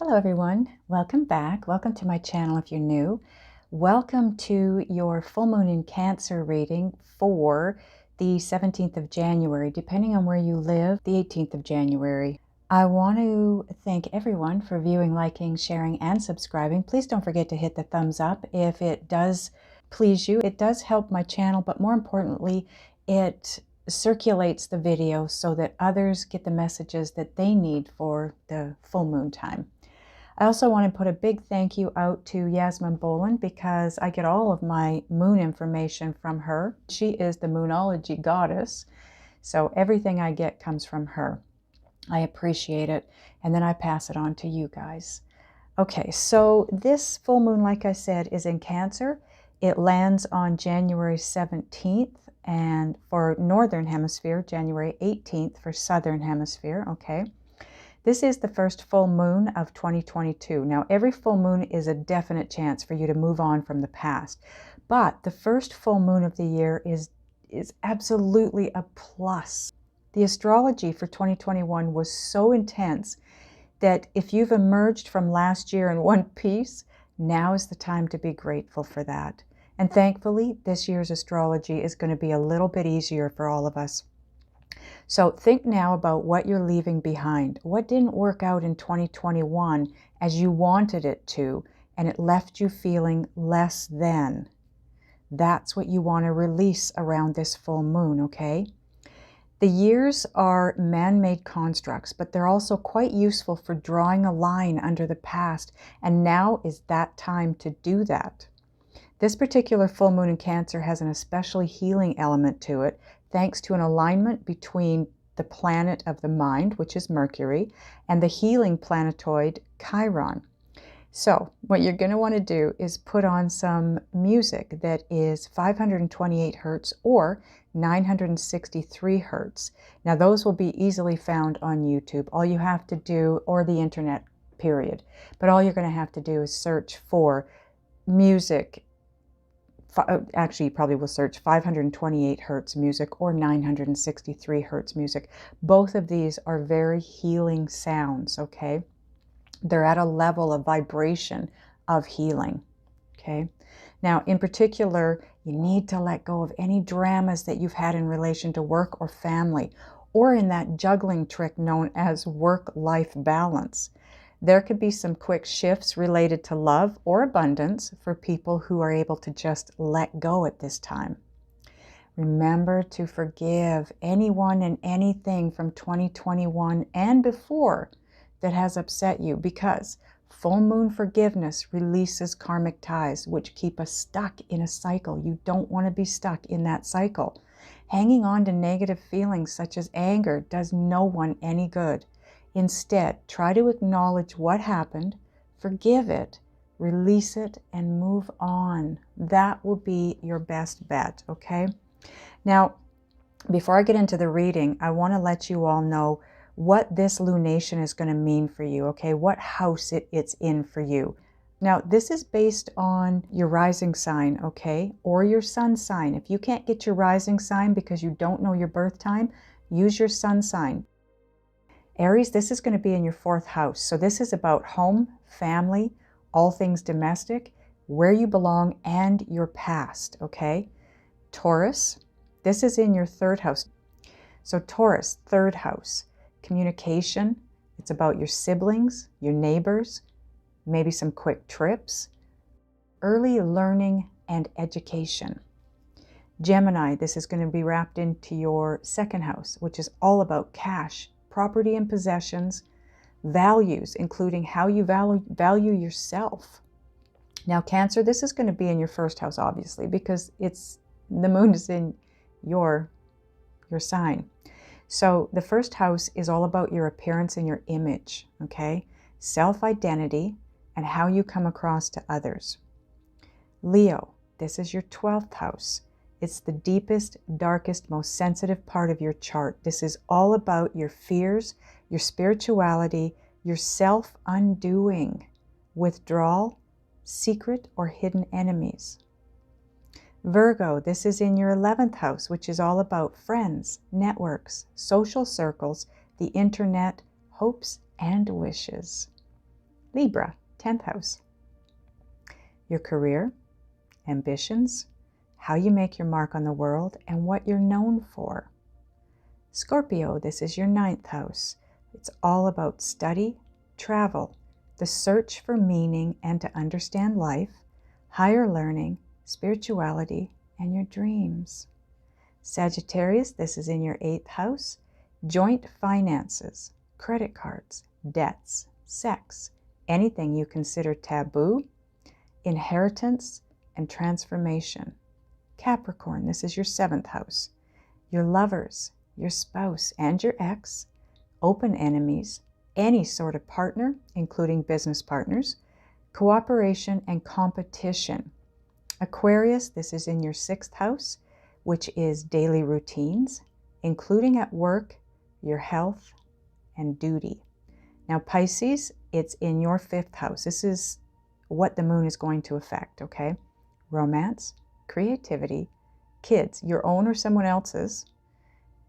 Hello everyone, welcome back. Welcome to my channel if you're new. Welcome to your full moon in Cancer reading for the 17th of January, depending on where you live, the 18th of January. I want to thank everyone for viewing, liking, sharing, and subscribing. Please don't forget to hit the thumbs up if it does please you. It does help my channel, but more importantly, it circulates the video so that others get the messages that they need for the full moon time. I also want to put a big thank you out to Yasmin Boland because I get all of my moon information from her. She is the Moonology goddess, so everything I get comes from her. I appreciate it, and then I pass it on to you guys. Okay, so this full moon, like I said, is in Cancer. It lands on January 17th, and for Northern Hemisphere, January 18th for Southern Hemisphere, okay? This is the first full moon of 2022. Now, every full moon is a definite chance for you to move on from the past. But the first full moon of the year is absolutely a plus. The astrology for 2021 was so intense that if you've emerged from last year in one piece, now is the time to be grateful for that. And thankfully, this year's astrology is going to be a little bit easier for all of us. So think now about what you're leaving behind. What didn't work out in 2021 as you wanted it to, and it left you feeling less than. That's what you want to release around this full moon, okay? The years are man-made constructs, but they're also quite useful for drawing a line under the past, and now is that time to do that. This particular full moon in Cancer has an especially healing element to it, thanks to an alignment between the planet of the mind, which is Mercury, and the healing planetoid Chiron. So what you're going to want to do is put on some music that is 528 hertz or 963 hertz. Now those will be easily found on YouTube. All you have to do, or the internet, period. But all you're going to have to do is search for music. Actually, you probably will search 528 hertz music or 963 hertz music. Both of these are very healing sounds, okay? They're at a level of vibration of healing, okay? Now, in particular, you need to let go of any dramas that you've had in relation to work or family, or in that juggling trick known as work-life balance. There could be some quick shifts related to love or abundance for people who are able to just let go at this time. Remember to forgive anyone and anything from 2021 and before that has upset you, because full moon forgiveness releases karmic ties, which keep us stuck in a cycle. You don't want to be stuck in that cycle. Hanging on to negative feelings such as anger does no one any good. Instead, try to acknowledge what happened, forgive it, release it, and move on. That will be your best bet, okay? Now, before I get into the reading, I want to let you all know what this lunation is going to mean for you, okay? What house it's in for you. Now, this is based on your rising sign, okay? Or your sun sign. If you can't get your rising sign because you don't know your birth time, use your sun sign. Aries, this is going to be in your 4th house. So this is about home, family, all things domestic, where you belong, and your past, okay? Taurus, this is in your 3rd house. So Taurus, 3rd house, communication. It's about your siblings, your neighbors, maybe some quick trips, early learning and education. Gemini, this is going to be wrapped into your 2nd house, which is all about cash, property and possessions, values, including how you value yourself. Now, Cancer, this is going to be in your 1st house, obviously, because the moon is in your sign. So the 1st house is all about your appearance and your image, okay? Self-identity and how you come across to others. Leo, this is your 12th house. It's the deepest, darkest, most sensitive part of your chart. This is all about your fears, your spirituality, your self-undoing, withdrawal, secret or hidden enemies. Virgo, this is in your 11th house, which is all about friends, networks, social circles, the internet, hopes and wishes. Libra, 10th house. Your career, ambitions, how you make your mark on the world, and what you're known for. Scorpio, this is your 9th house. It's all about study, travel, the search for meaning and to understand life, higher learning, spirituality, and your dreams. Sagittarius, this is in your 8th house. Joint finances, credit cards, debts, sex, anything you consider taboo, inheritance, and transformation. Capricorn, this is your 7th house. Your lovers, your spouse, and your ex, open enemies, any sort of partner, including business partners, cooperation and competition. Aquarius, this is in your 6th house, which is daily routines, including at work, your health, and duty. Now Pisces, it's in your 5th house. This is what the moon is going to affect, okay? Romance, creativity, kids, your own or someone else's,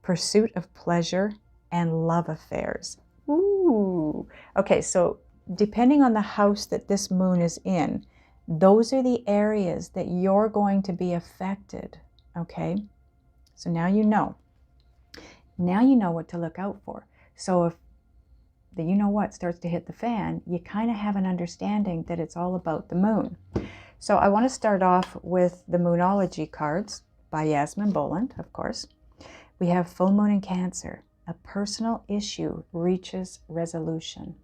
pursuit of pleasure, and love affairs. Ooh. Okay, so depending on the house that this moon is in, those are the areas that you're going to be affected, okay? So now you know. Now you know what to look out for. So if the you know what starts to hit the fan, you kind of have an understanding that it's all about the moon. So I want to start off with the Moonology cards by Yasmin Boland, of course. We have full moon in Cancer. A personal issue reaches resolution.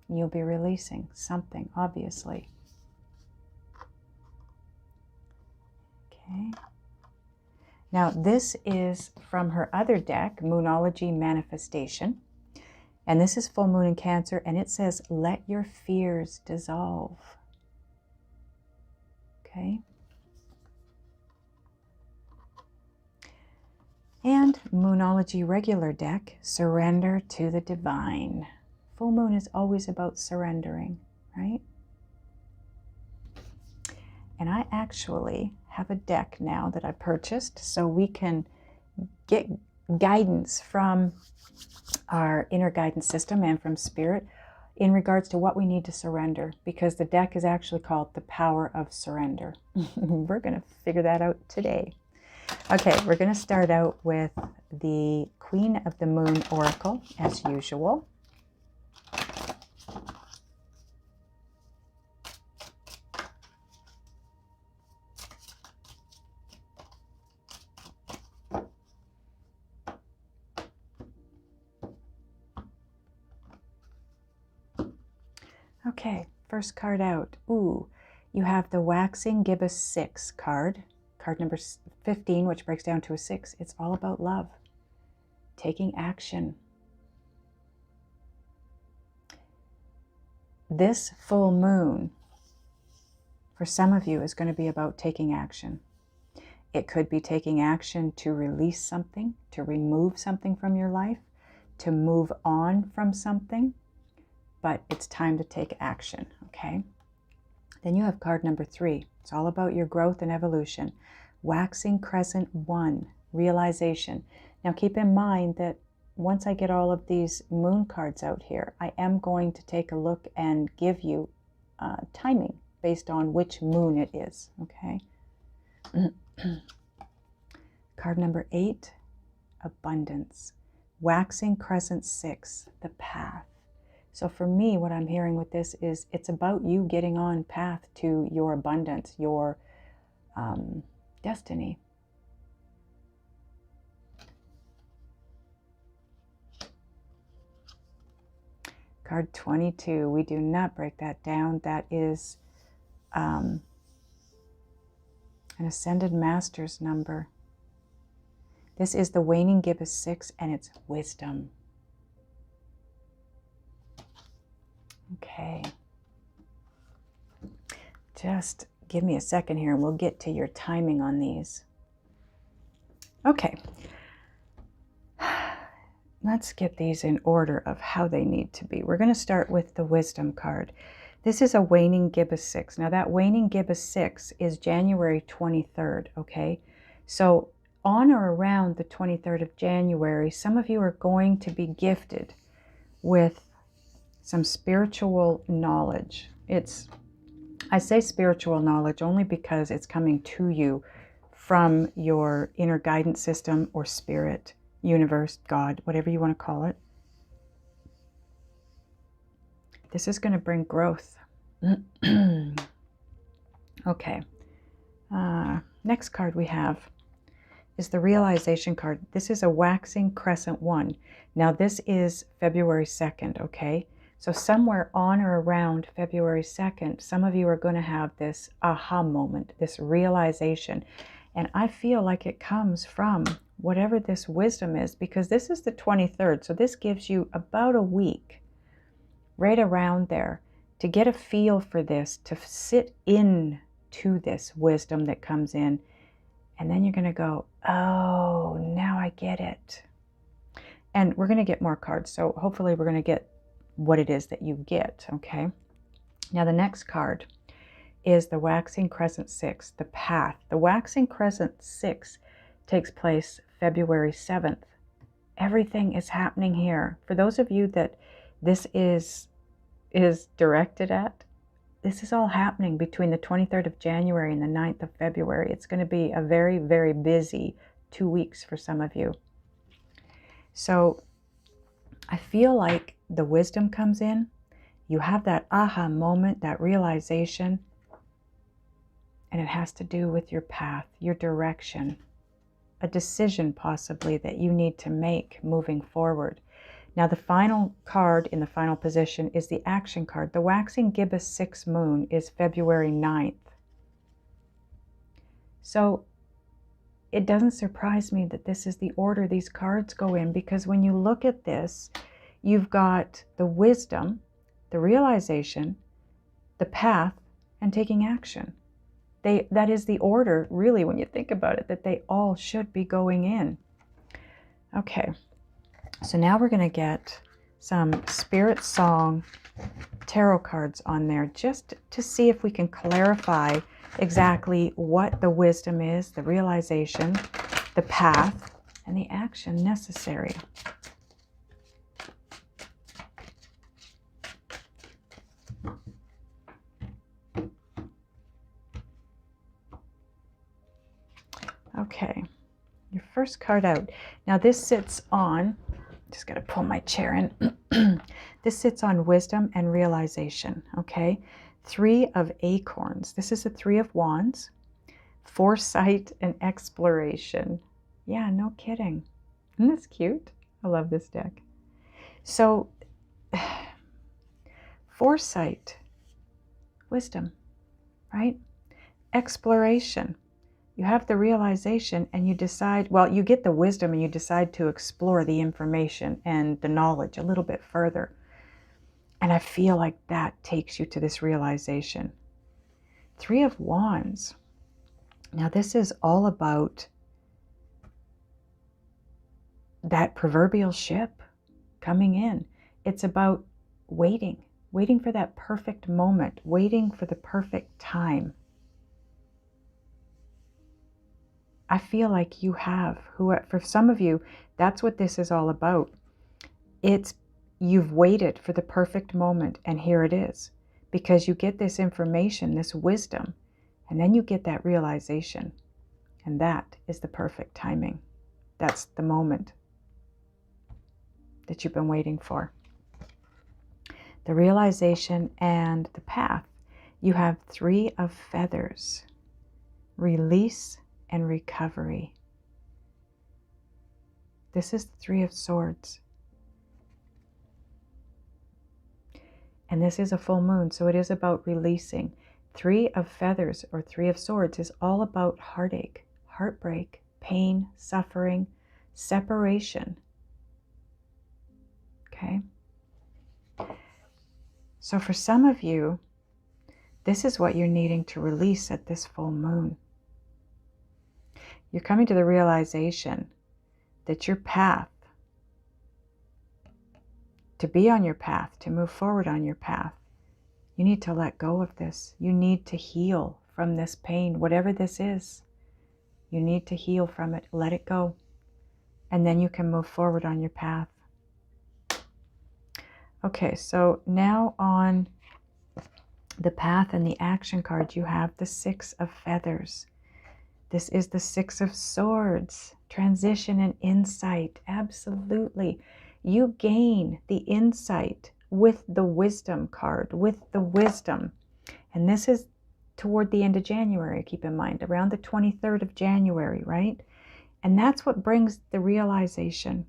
You'll be releasing something, obviously. Okay. Now, this is from her other deck, Moonology Manifestation. And this is full moon in Cancer, and it says, let your fears dissolve. Okay. And Moonology regular deck, surrender to the divine. Full moon is always about surrendering, right? And I actually have a deck now that I purchased so we can get guidance from our inner guidance system and from spirit in regards to what we need to surrender, because the deck is actually called The Power of Surrender. We're going to figure that out today. Okay, we're going to start out with the Queen of the Moon Oracle, as usual. Okay, first card out. Ooh, you have the Waxing Gibbous 6 card. Card number 15, which breaks down to a 6. It's all about love. Taking action. This full moon, for some of you, is going to be about taking action. It could be taking action to release something, to remove something from your life, to move on from something. But it's time to take action, okay? Then you have card number 3. It's all about your growth and evolution. Waxing Crescent 1, realization. Now keep in mind that once I get all of these moon cards out here, I am going to take a look and give you timing based on which moon it is, okay? Card number 8, abundance. Waxing Crescent 6, the path. So for me, what I'm hearing with this is it's about you getting on path to your abundance, your destiny. Card 22, we do not break that down. That is an Ascended Master's number. This is the Waning Gibbous 6, and it's wisdom. Okay. Just give me a second here and we'll get to your timing on these. Okay. Let's get these in order of how they need to be. We're going to start with the Wisdom card. This is a Waning Gibbous 6. Now that Waning Gibbous 6 is January 23rd, okay? So on or around the 23rd of January, some of you are going to be gifted with some spiritual knowledge. I say spiritual knowledge only because it's coming to you from your inner guidance system or spirit, universe, God, whatever you want to call it. This is going to bring growth. Okay. Next card we have is the realization card. This is a waxing crescent 1. Now this is February 2nd, okay? So somewhere on or around February 2nd, some of you are going to have this aha moment, this realization. And I feel like it comes from whatever this wisdom is, because this is the 23rd. So this gives you about a week, right around there, to get a feel for this, to sit in to this wisdom that comes in. And then you're going to go, oh, now I get it. And we're going to get more cards. So hopefully we're going to get what it is that you get, okay? Now the next card is the waxing crescent 6, the path. The waxing crescent 6 takes place February 7th. Everything is happening here. For those of you that this is directed at, this is all happening between the 23rd of January and the 9th of February. It's going to be a very, very busy 2 weeks for some of you. So I feel like the wisdom comes in. You have that aha moment, that realization, and it has to do with your path, your direction, a decision possibly that you need to make moving forward. Now the final card in the final position is the action card. The waxing gibbous 6 moon is February 9th. So it doesn't surprise me that this is the order these cards go in, because when you look at this, you've got the wisdom, the realization, the path, and taking action. That is the order, really, when you think about it, that they all should be going in. Okay. So now we're going to get some Spirit Song tarot cards on there, just to see if we can clarify exactly what the wisdom is, the realization, the path, and the action necessary. Okay, your first card out. Now this sits on, just got to pull my chair in. This sits on wisdom and realization, okay? 3 of acorns. This is the 3 of wands, foresight and exploration. Yeah, no kidding. Isn't this cute? I love this deck. So, foresight, wisdom, right? Exploration. You have the realization and you decide, well, you get the wisdom and you decide to explore the information and the knowledge a little bit further. And I feel like that takes you to this realization. 3 of wands. Now this is all about that proverbial ship coming in. It's about waiting for that perfect moment, waiting for the perfect time. I feel like you have, for some of you, that's what this is all about. You've waited for the perfect moment, and here it is. Because you get this information, this wisdom, and then you get that realization. And that is the perfect timing. That's the moment that you've been waiting for. The realization and the path. You have 3 of feathers. Release and recovery. This is the 3 of swords. And this is a full moon, so it is about releasing. 3 of feathers or 3 of swords is all about heartache, heartbreak, pain, suffering, separation. Okay? So for some of you, this is what you're needing to release at this full moon. You're coming to the realization that your path, to be on your path, to move forward on your path, you need to let go of this. You need to heal from this pain, whatever this is. You need to heal from it, let it go, and then you can move forward on your path. Okay, so now on the path and the action card, you have the Six of Feathers. This is the Six of Swords, transition and insight. Absolutely. You gain the insight with the Wisdom card, with the wisdom. And this is toward the end of January, keep in mind, around the 23rd of January, right? And that's what brings the realization,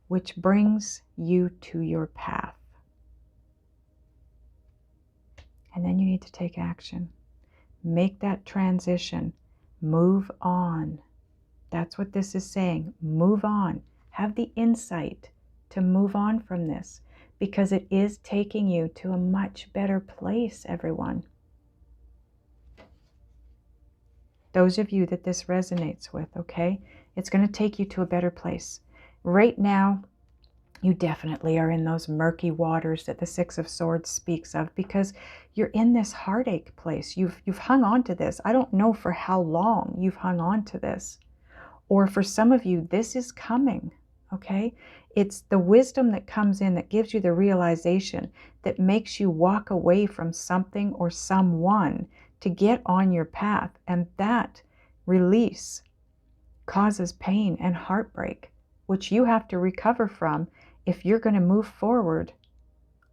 which brings you to your path. And then you need to take action. Make that transition. Move on. That's what this is saying. Move on. Have the insight to move on from this, because it is taking you to a much better place, everyone. Those of you that this resonates with, okay? It's going to take you to a better place. Right now, you definitely are in those murky waters that the Six of Swords speaks of, because you're in this heartache place. You've hung on to this. I don't know for how long you've hung on to this. Or for some of you, this is coming, okay? It's the wisdom that comes in that gives you the realization that makes you walk away from something or someone to get on your path. And that release causes pain and heartbreak, which you have to recover from if you're going to move forward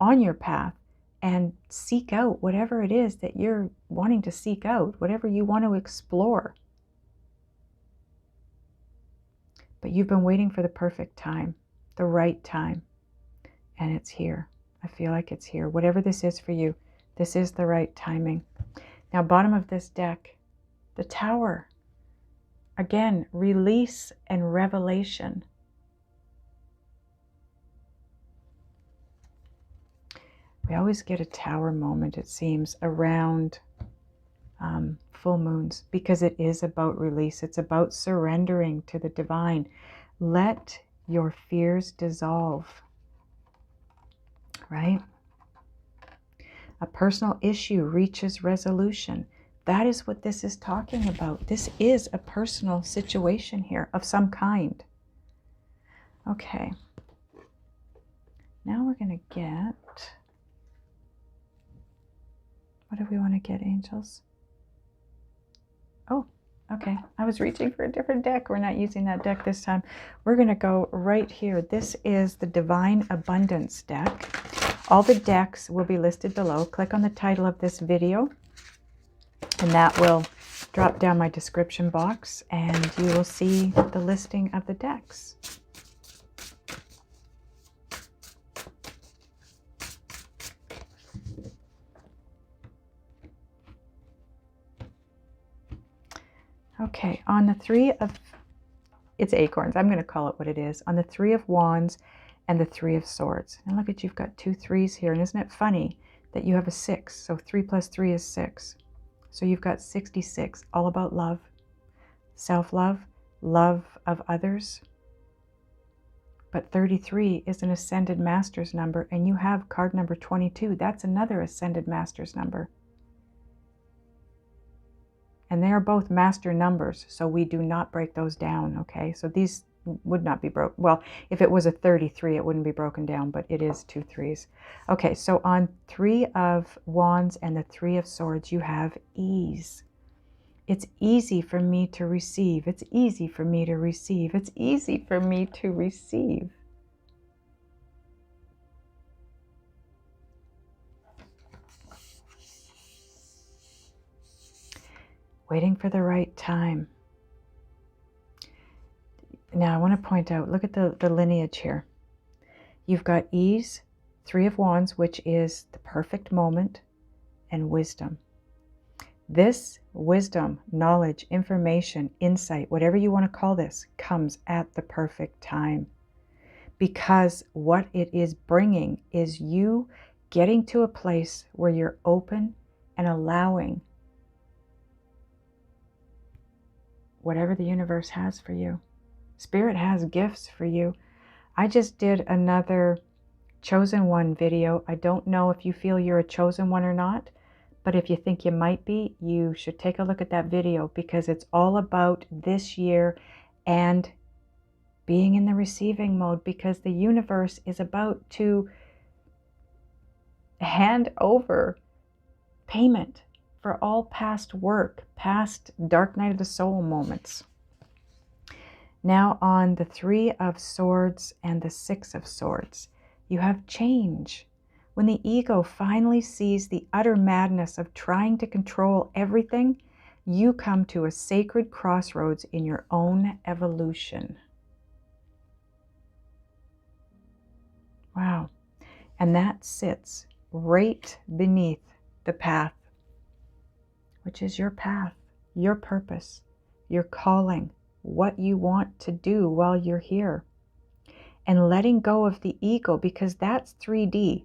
on your path and seek out whatever it is that you're wanting to seek out, whatever you want to explore. But you've been waiting for the perfect time, the right time, and it's here. I feel like it's here. Whatever this is for you, this is the right timing. Now, bottom of this deck, the Tower. Again, release and revelation. We always get a Tower moment, it seems, around full moons, because it is about release. It's about surrendering to the divine. Let your fears dissolve, right? A personal issue reaches resolution. That is what this is talking about. This is a personal situation here of some kind. Okay. Now we're going to get... what do we want to get, angels? Oh, okay. I was reaching for a different deck. We're not using that deck this time. We're going to go right here. This is the Divine Abundance deck. All the decks will be listed below. Click on the title of this video, and that will drop down my description box, and you will see the listing of the decks. Okay, on the Three of, it's acorns, I'm going to call it what it is. On the Three of Wands and the Three of Swords. And look at, you've got 2 threes here. And isn't it funny that you have a 6? So 3 plus 3 is 6. So you've got 66, all about love, self-love, love of others. But 33 is an Ascended Master's number, and you have card number 22. That's another Ascended Master's number. And they are both master numbers, so we do not break those down, okay? So these would not be broken. Well, if it was a 33, it wouldn't be broken down, but it is 2 threes. Okay, so on 3 of Wands and the 3 of Swords, you have ease. It's easy for me to receive. It's easy for me to receive. It's easy for me to receive. Waiting for the right time. Now I want to point out, look at the lineage here. You've got ease, 3 of Wands, which is the perfect moment, and wisdom. This wisdom, knowledge, information, insight, whatever you want to call this, comes at the perfect time. Because what it is bringing is you getting to a place where you're open and allowing whatever the universe has for you. Spirit has gifts for you. I just did another Chosen One video. I don't know if you feel you're a chosen one or not, but if you think you might be, you should take a look at that video, because it's all about this year and being in the receiving mode, because the universe is about to hand over payment for all past work, past dark night of the soul moments. Now on the 3 of Swords and the 6 of Swords, you have change. When the ego finally sees the utter madness of trying to control everything, you come to a sacred crossroads in your own evolution. Wow. And that sits right beneath the path, which is your path, your purpose, your calling, what you want to do while you're here. And letting go of the ego, because that's 3D.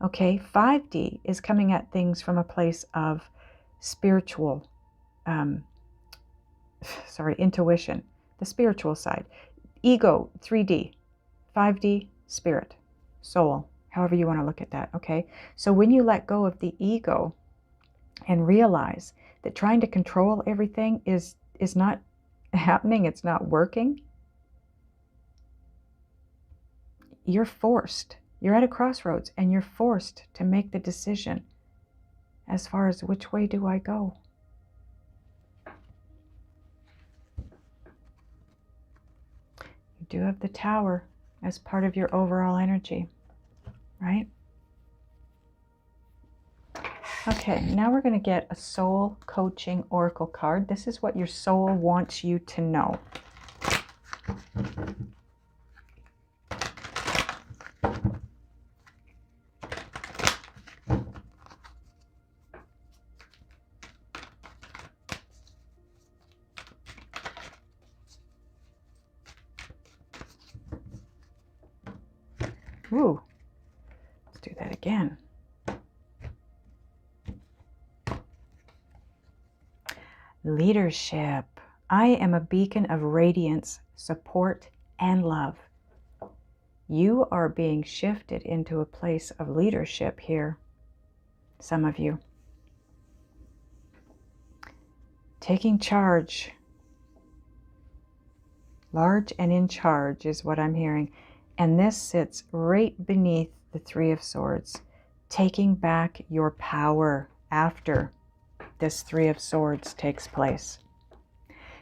Okay, 5D is coming at things from a place of spiritual, intuition, the spiritual side. Ego, 3D, 5D, spirit, soul, however you want to look at that, okay? So when you let go of the ego and realize that trying to control everything is not happening, it's not working, you're forced. You're at a crossroads and you're forced to make the decision as far as which way do I go? You do have the Tower as part of your overall energy, right? Okay, now we're going to get a soul coaching oracle card. This is what your soul wants you to know. Ooh, let's do that again. Leadership. I am a beacon of radiance, support, and love. You are being shifted into a place of leadership here, some of you. Taking charge. Large and in charge is what I'm hearing. And this sits right beneath the 3 of Swords, taking back your power after this 3 of Swords takes place.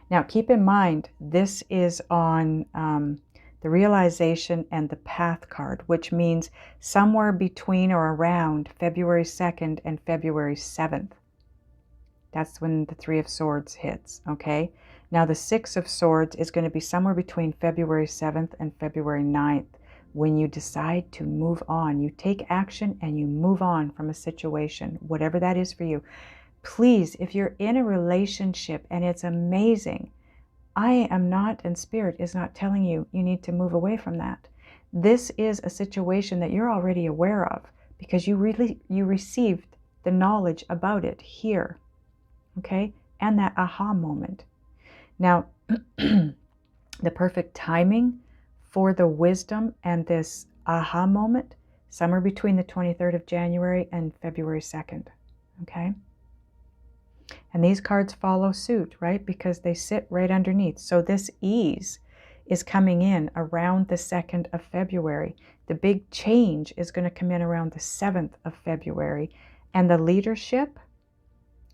Now, keep in mind, this is on the realization and the path card, which means somewhere between or around February 2nd and February 7th. That's when the 3 of Swords hits, okay? Now, the 6 of Swords is going to be somewhere between February 7th and February 9th when you decide to move on. You take action and you move on from a situation, whatever that is for you. Please, if you're in a relationship and it's amazing, I am not, and Spirit is not telling you you need to move away from that. This is a situation that you're already aware of because you received the knowledge about it here, okay? And that aha moment. Now, the perfect timing for the wisdom and this aha moment, somewhere between the 23rd of January and February 2nd, okay? And these cards follow suit, right? Because they sit right underneath. So this ease is coming in around the 2nd of February. The big change is going to come in around the 7th of February. And the leadership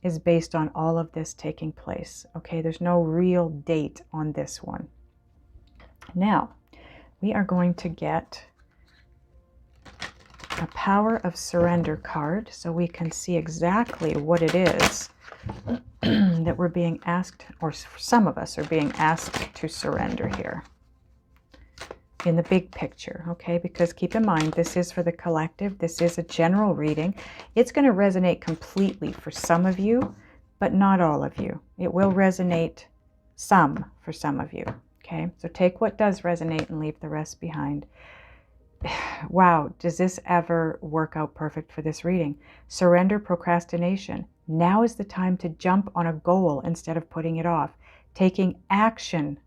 is based on all of this taking place. Okay, there's no real date on this one. Now, we are going to get a Power of Surrender card so we can see exactly what it is that we're being asked, or some of us are being asked to surrender here in the big picture, okay? Because keep in mind, this is for the collective. This is a general reading. It's going to resonate completely for some of you, but not all of you. It will resonate some for some of you, okay? So take what does resonate and leave the rest behind. Wow, does this ever work out perfect for this reading? Surrender procrastination. Now is the time to jump on a goal instead of putting it off. Taking action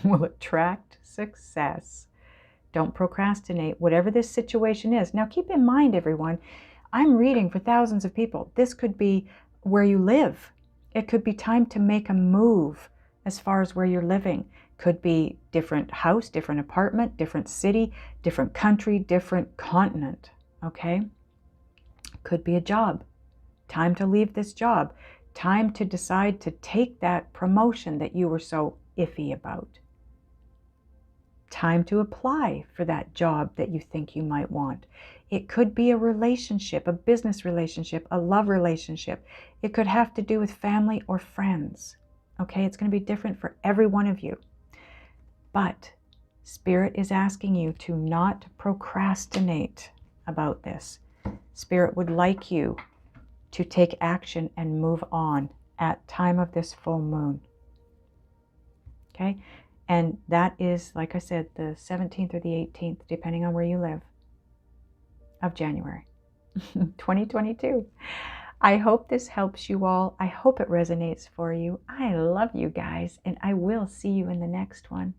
will attract success. Don't procrastinate, whatever this situation is. Now keep in mind, everyone, I'm reading for thousands of people. This could be where you live. It could be time to make a move as far as where you're living. Could be different house, different apartment, different city, different country, different continent, okay? Could be a job. Time to leave this job. Time to decide to take that promotion that you were so iffy about. Time to apply for that job that you think you might want. It could be a relationship, a business relationship, a love relationship. It could have to do with family or friends. Okay, it's going to be different for every one of you. But Spirit is asking you to not procrastinate about this. Spirit would like you to take action and move on at time of this full moon. Okay? And that is, like I said, the 17th or the 18th, depending on where you live, of January 2022. I hope this helps you all. I hope it resonates for you. I love you guys, and I will see you in the next one.